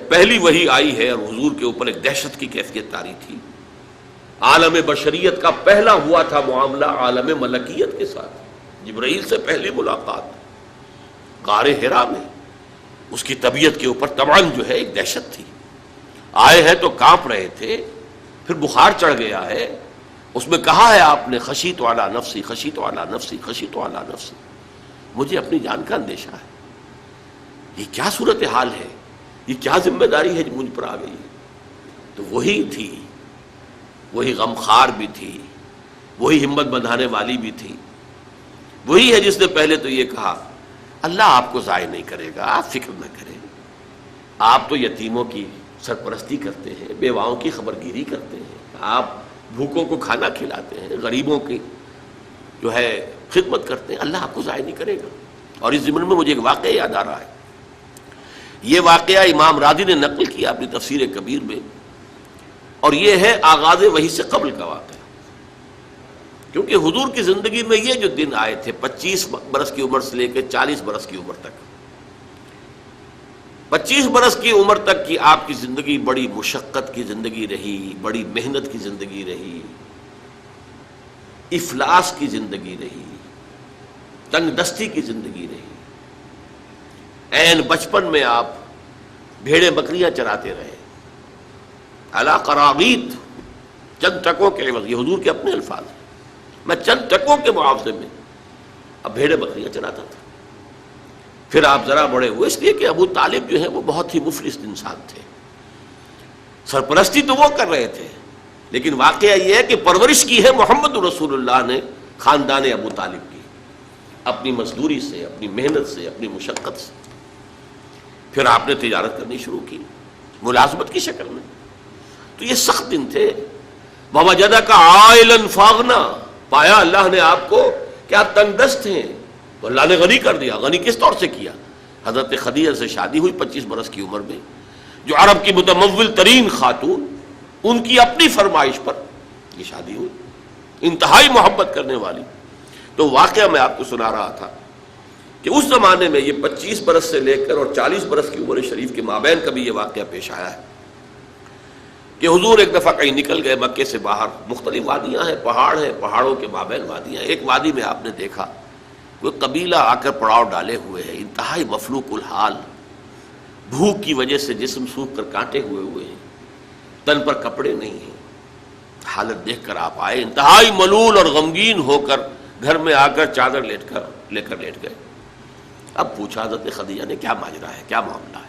پہلی وحی آئی ہے اور حضور کے اوپر ایک دہشت کی کیفیت طاری تھی. عالم بشریت کا پہلا ہوا تھا معاملہ عالم ملکیت کے ساتھ. جبرائیل سے پہلی ملاقات غار حرا میں. اس کی طبیعت کے اوپر طبعاً جو ہے ایک دہشت تھی. آئے ہیں تو کانپ رہے تھے، پھر بخار چڑھ گیا ہے. اس میں کہا ہے آپ نے خشیت علی نفسی، خشیت علی نفسی، خشیت علی نفسی، مجھے اپنی جان کا اندیشہ ہے. یہ کیا صورتحال ہے، یہ کیا ذمہ داری ہے جو مجھ پر آ گئی ہے. تو وہی تھی، وہی غمخوار بھی تھی، وہی ہمت بندھانے والی بھی تھی. وہی ہے جس نے پہلے تو یہ کہا اللہ آپ کو ضائع نہیں کرے گا، آپ فکر نہ کریں. آپ تو یتیموں کی سرپرستی کرتے ہیں، بیواؤں کی خبرگیری کرتے ہیں، آپ بھوکوں کو کھانا کھلاتے ہیں، غریبوں کی جو ہے خدمت کرتے ہیں، اللہ آپ کو ضائع نہیں کرے گا. اور اس ضمن میں مجھے ایک واقعہ یاد آ رہا ہے. یہ واقعہ امام راضی نے نقل کیا اپنی تفسیر کبیر میں، اور یہ ہے آغاز وحی سے قبل کا واقعہ. کیونکہ حضور کی زندگی میں یہ جو دن آئے تھے 25 برس کی عمر سے لے کے 40 برس کی عمر تک، 25 برس کی عمر تک کی آپ کی زندگی بڑی مشقت کی زندگی رہی، بڑی محنت کی زندگی رہی، افلاس کی زندگی رہی، تنگ دستی کی زندگی رہی. عین بچپن میں آپ بھیڑیں بکریاں چراتے رہے علی قراغیت، چند ٹکوں کے عوض. یہ حضور کے اپنے الفاظ ہیں، میں چند ٹکوں کے معاوضے میں اب بھیڑیں بکریاں چراتا تھا. پھر آپ ذرا بڑے ہوئے، اس لیے کہ ابو طالب جو ہیں وہ بہت ہی مفلس انسان تھے. سرپرستی تو وہ کر رہے تھے، لیکن واقعہ یہ ہے کہ پرورش کی ہے محمد رسول اللہ نے خاندان ابو طالب کی، اپنی مزدوری سے، اپنی محنت سے، اپنی مشقت سے. پھر آپ نے تجارت کرنی شروع کی ملازمت کی شکل میں. تو یہ سخت دن تھے. وَوَجَدَكَ عَائِلًا فَأَغْنَىٰ، پایا اللہ نے آپ کو کہ آپ تنگ دست ہیں تو اللہ نے غنی کر دیا. غنی کس طور سے کیا؟ حضرت خدیجہ سے شادی ہوئی 25 برس کی عمر میں، جو عرب کی متمول ترین خاتون، ان کی اپنی فرمائش پر یہ شادی ہوئی، انتہائی محبت کرنے والی. تو واقعہ میں آپ کو سنا رہا تھا کہ اس زمانے میں یہ 25 برس سے لے کر اور 40 برس کی عمر شریف کے مابین کبھی یہ واقعہ پیش آیا ہے کہ حضور ایک دفعہ کہیں نکل گئے مکے سے باہر. مختلف وادیاں ہیں، پہاڑ ہیں، پہاڑوں کے مابین وادیاں ہیں. ایک وادی میں آپ نے دیکھا کوئی قبیلہ آ کر پڑاؤ ڈالے ہوئے ہے، انتہائی مفلوق الحال، بھوک کی وجہ سے جسم سوکھ کر کانٹے ہوئے ہیں، تن پر کپڑے نہیں ہیں. حالت دیکھ کر آپ آئے انتہائی ملول اور غمگین ہو کر، گھر میں آ کر چادر لے کر لیٹ گئے. اب پوچھا حضرت خدیجہ نے کیا ماجرا ہے، کیا معاملہ ہے؟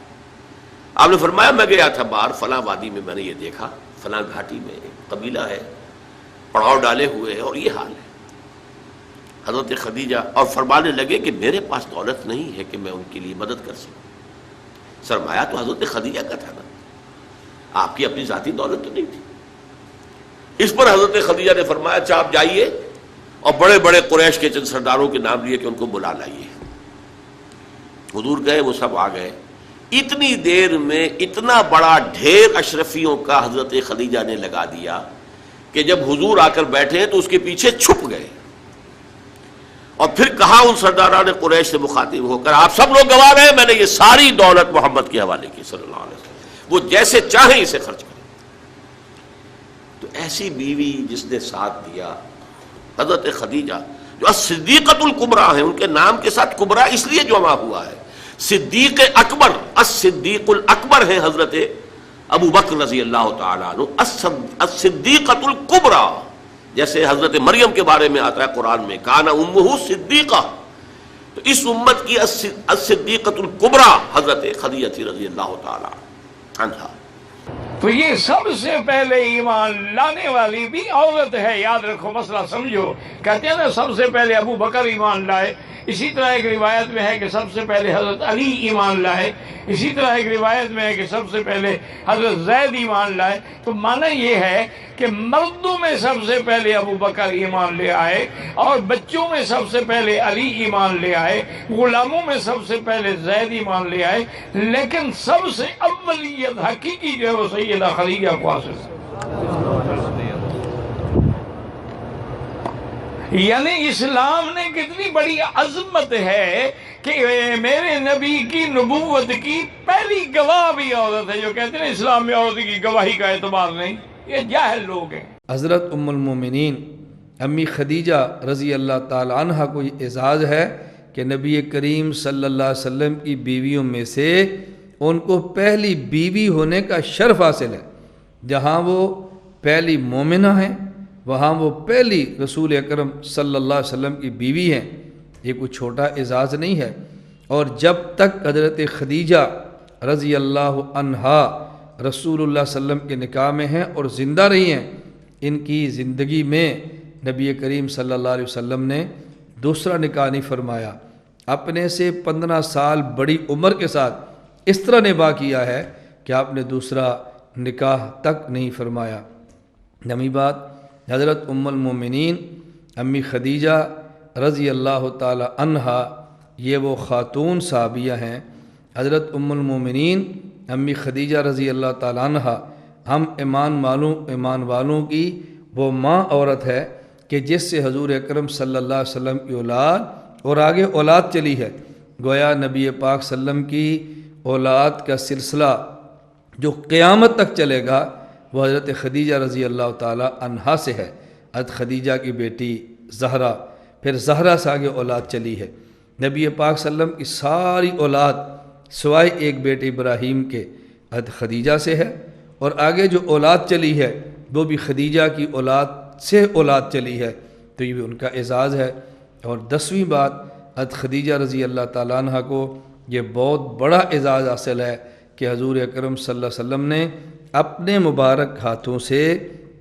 آپ نے فرمایا میں گیا تھا باہر فلاں وادی میں، میں نے یہ دیکھا فلاں گھاٹی میں ایک قبیلہ ہے، پڑاؤ ڈالے ہوئے ہے اور یہ حال ہے. حضرت خدیجہ اور فرمانے لگے کہ میرے پاس دولت نہیں ہے کہ میں ان کے لیے مدد کر سکوں. سرمایہ تو حضرت خدیجہ کا تھا نا، آپ کی اپنی ذاتی دولت تو نہیں تھی. اس پر حضرت خدیجہ نے فرمایا اچھا آپ جائیے اور بڑے بڑے قریش کے چند سرداروں کے نام لیے کہ ان کو بلا لائیے. حضور گئے، وہ سب آ گئے. اتنی دیر میں اتنا بڑا ڈھیر اشرفیوں کا حضرت خدیجہ نے لگا دیا کہ جب حضور آ کر بیٹھے تو اس کے پیچھے چھپ گئے. اور پھر کہا ان سرداران قریش سے مخاطب ہو کر آپ سب لوگ گواہ ہیں، میں نے یہ ساری دولت محمد کے حوالے کی صلی اللہ علیہ وسلم، وہ جیسے چاہیں اسے خرچ کریں. تو ایسی بیوی جس نے ساتھ دیا، حضرت خدیجہ جو صدیقۃ الکبریٰ ہیں، ان کے نام کے ساتھ کبریٰ اس لیے جمع ہوا ہے. صدیق اکبر، الصدیق الاکبر ہیں حضرت ابو بکر رضی اللہ تعالیٰ عنہ. الصدیقۃ الکبریٰ، جیسے حضرت مریم کے بارے میں آتا ہے قرآن میں کان امہ صدیقہ، تو اس امت کی الصدیقۃ الکبریٰ حضرت خدیجہ رضی اللہ تعالیٰ عنہا. تو یہ سب سے پہلے ایمان لانے والی بھی عورت ہے. یاد رکھو، مسئلہ سمجھو. کہتے ہیں نا سب سے پہلے ابو بکر ایمان لائے. اسی طرح ایک روایت میں ہے کہ سب سے پہلے حضرت علی ایمان لائے. اسی طرح ایک روایت میں ہے کہ سب سے پہلے حضرت زید ایمان لائے. تو معنی یہ ہے کہ مردوں میں سب سے پہلے ابو بکر ایمان لے آئے، اور بچوں میں سب سے پہلے علی ایمان لے آئے، غلاموں میں سب سے پہلے زید ایمان لے آئے، لیکن سب سے اولیت حقیقی جو ہے وہ سیدہ خدیجہ کو حاصل ہے. یعنی اسلام نے کتنی بڑی عظمت ہے کہ کہ میرے نبی کی نبوت کی پہلی گواہ بھی عورت ہے. جو کہتے ہیں اسلام میں عورت کی گواہی کا اعتبار نہیں، یہ جاہل لوگ ہیں. حضرت ام المومنین امی خدیجہ رضی اللہ تعالی عنہ کو یہ اعزاز ہے کہ نبی کریم صلی اللہ علیہ وسلم کی بیویوں میں سے ان کو پہلی بیوی ہونے کا شرف حاصل ہے. جہاں وہ پہلی مومنہ ہیں وہاں وہ پہلی رسول اکرم صلی اللہ علیہ وسلم کی بیوی ہیں. یہ کوئی چھوٹا اعزاز نہیں ہے. اور جب تک حضرت خدیجہ رضی اللہ عنہا رسول اللہ صلی اللہ علیہ وسلم کے نکاح میں ہیں اور زندہ رہی ہیں، ان کی زندگی میں نبی کریم صلی اللہ علیہ وسلم نے دوسرا نکاح نہیں فرمایا. اپنے سے 15 سال بڑی عمر کے ساتھ اس طرح نباہ کیا ہے کہ آپ نے دوسرا نکاح تک نہیں فرمایا. نویں بات، حضرت ام المومنین امی خدیجہ رضی اللہ تعالی عنہا یہ وہ خاتون صحابیہ ہیں. حضرت ام المومنین امی خدیجہ رضی اللہ تعالی عنہا ہم ایمان والوں کی وہ ماں عورت ہے کہ جس سے حضور اکرم صلی اللہ علیہ وسلم کی اولاد اور آگے اولاد چلی ہے. گویا نبی پاک صلی اللہ علیہ وسلم کی اولاد کا سلسلہ جو قیامت تک چلے گا وہ حضرت خدیجہ رضی اللہ تعالی عنہا سے ہے. حضرت خدیجہ کی بیٹی زہرا، پھر زہرا سے آگے اولاد چلی ہے. نبی پاک صلی اللہ علیہ وسلم کی ساری اولاد سوائے ایک بیٹے ابراہیم کے حضرت خدیجہ سے ہے، اور آگے جو اولاد چلی ہے وہ بھی خدیجہ کی اولاد سے اولاد چلی ہے. تو یہ بھی ان کا اعزاز ہے. اور 10ویں بات، حضرت خدیجہ رضی اللہ تعالیٰ عنہ کو یہ بہت بڑا اعزاز حاصل ہے کہ حضور اکرم صلی اللہ علیہ وسلم نے اپنے مبارک ہاتھوں سے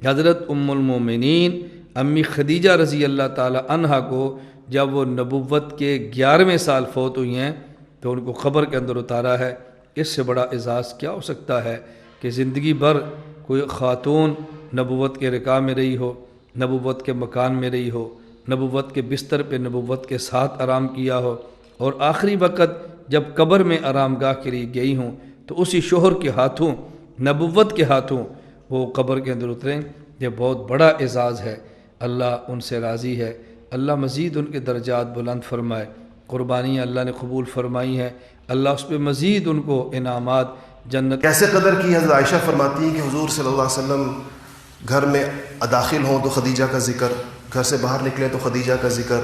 حضرت ام المومنین امی خدیجہ رضی اللہ تعالی عنہ کو جب وہ نبوت کے 11ویں سال فوت ہوئی ہیں تو ان کو قبر کے اندر اتارا ہے. اس سے بڑا اعزاز کیا ہو سکتا ہے کہ زندگی بھر کوئی خاتون نبوت کے رکاع میں رہی ہو، نبوت کے مکان میں رہی ہو، نبوت کے بستر پہ نبوت کے ساتھ آرام کیا ہو، اور آخری وقت جب قبر میں آرام گاہ کے لیے گئی ہوں تو اسی شوہر کے ہاتھوں، نبوت کے ہاتھوں وہ قبر کے اندر اتریں. یہ بہت بڑا اعزاز ہے. اللہ ان سے راضی ہے. اللہ مزید ان کے درجات بلند فرمائے. قربانیاں اللہ نے قبول فرمائی ہیں، اللہ اس پہ مزید ان کو انعامات جنت. کیسے قدر کی؟ حضرت عائشہ فرماتی ہیں کہ حضور صلی اللہ علیہ وسلم گھر میں داخل ہوں تو خدیجہ کا ذکر، گھر سے باہر نکلیں تو خدیجہ کا ذکر،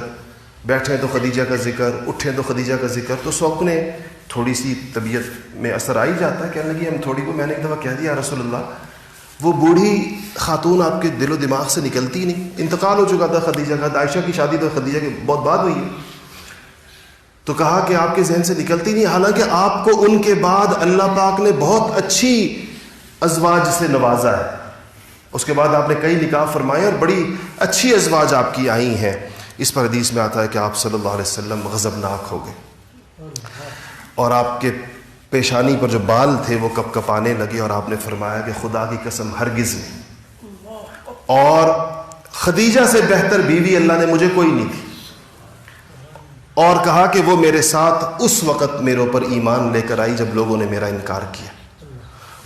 بیٹھیں تو خدیجہ کا ذکر، اٹھیں تو خدیجہ کا ذکر. تو سوق نے تھوڑی سی طبیعت میں اثر آئی جاتا ہے، کہنے لگی ہم تھوڑی کو، میں نے ایک دفعہ کہہ دیا رسول اللہ وہ بوڑھی خاتون آپ کے دل و دماغ سے نکلتی نہیں. انتقال ہو چکا تھا خدیجہ کا، عائشہ کی شادی تو خدیجہ کی بہت بعد ہوئی ہے. تو کہا کہ آپ کے ذہن سے نکلتی نہیں، حالانکہ آپ کو ان کے بعد اللہ پاک نے بہت اچھی ازواج سے نوازا ہے. اس کے بعد آپ نے کئی نکاح فرمائے اور بڑی اچھی ازواج آپ کی آئی ہیں. اس پر حدیث میں آتا ہے کہ آپ صلی اللہ علیہ وسلم غضبناک ہو گئے اور آپ کے پیشانی پر جو بال تھے وہ کپ کپانے لگے، اور آپ نے فرمایا کہ خدا کی قسم ہرگز نہیں، اور خدیجہ سے بہتر بیوی اللہ نے مجھے کوئی نہیں تھی. اور کہا کہ وہ میرے ساتھ اس وقت میرے اوپر ایمان لے کر آئی جب لوگوں نے میرا انکار کیا.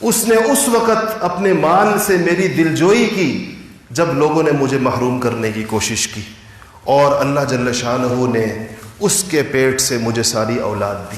اس نے اس وقت اپنے مال سے میری دلجوئی کی جب لوگوں نے مجھے محروم کرنے کی کوشش کی، اور اللہ جل شانہ نے اس کے پیٹ سے مجھے ساری اولاد دی.